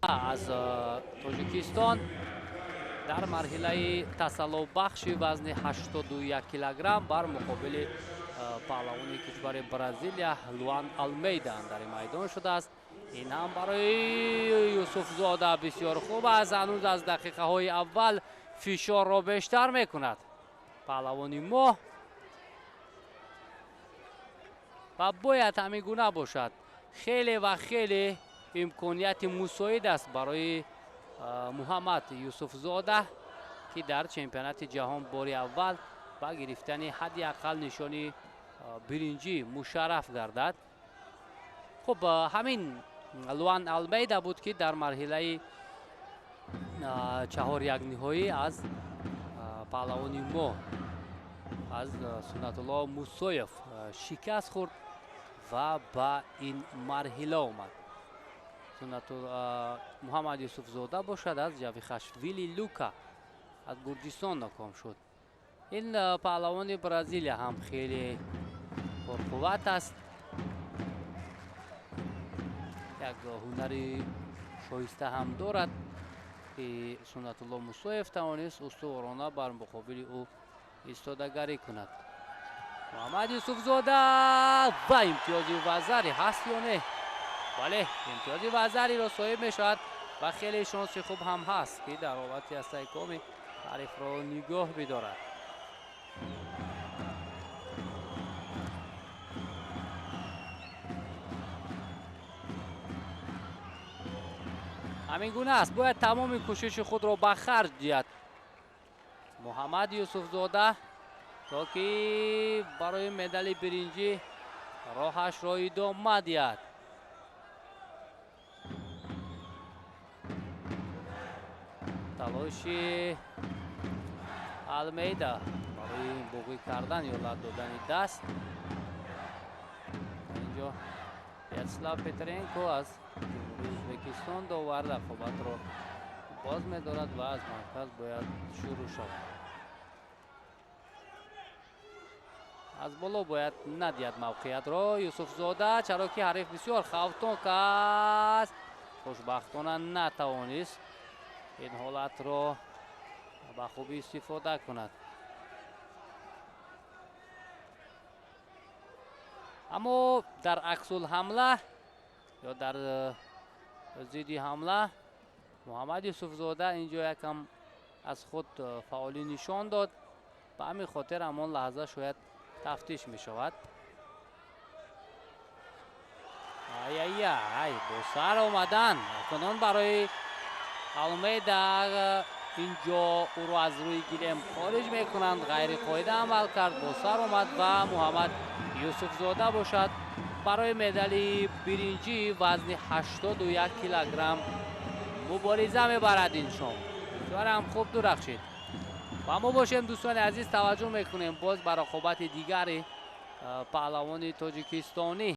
از توجیکستان در مرحله تسلط وزن 81 کیلوگرم بر مقابل پهلوان کشور برزیلیا لوان المیدا در میدان شده است. این هم برای یوسف زاده بسیار خوب است. هنوز از دقیقه های اول فشار را بیشتر میکند پهلوان ما و باید همین گونه باشد. خیلی و خیلی امکانیت مساعد است برای محمد یوسف زاده که در چمپیونات جهان بار اول با گرفتن حداقل نشانی برنجی مشرف گردد. خب همین لوان المیدا بود که در مرحله چهار یک نهایی از پهلوان ما از سنت الله موسویف شکست خورد و با این مرحله آمد. محمد یوسف زاده باشد از جاویخاشویلی لوکا از گرجستان ناکام شد. این پهلوان برزیلیا هم خیلی پرقوت است. یک هنری شایسته هم دارد که سنت الله موسویف توانست استوارانه بر مقابل او ایستادگی کند. محمد یوسف زاده و امتیازی وزری هست یا نه؟ بله، امتیازی وزری را صاحب می شود و خیلی شانس خوب هم هست که در حالت استحکام حریف را نگاه بدارد. همین گونه است. باید تمام کوشش خود را به خرج دهد محمد یوسف زاده تا که برای مدال برنجی راهش را ادامه دهد. تلاش المیدا برای بوقی کردن یا لد دادن دست. اینجا یاتسلاو پترینکو از ازبکستان داور رقابت را باز می‌دارد و از مرکز باید شروع شود. از بالا باید ندهد موقعیت را یوسف زاده، چرا که حریف بسیار خوفناک است. خوشبختانه نتوانست این حالت را به خوبی استفاده کند. اما در عکس الحمله یا در ضد حمله محمد یوسف زاده اینجا یکم از خود فعالی نشان داد. به همین خاطر همان لحظه شاید تفتیش می شود. ای با سر آمدن کنان برای المیدا اینجا او را از روی گرم خارج می کنند. غیر قاعده عمل کرد، با سر آمد و محمد یوسف زاده باشد برای مدال برنجی وزن 81 کیلوگرم مبارزه میبرد. این شام بسیار هم خوب درخشید و ما باشیم دوستان عزیز توجه میکنیم باز بر رقابت دیگر پهلوان تاجیکستانی.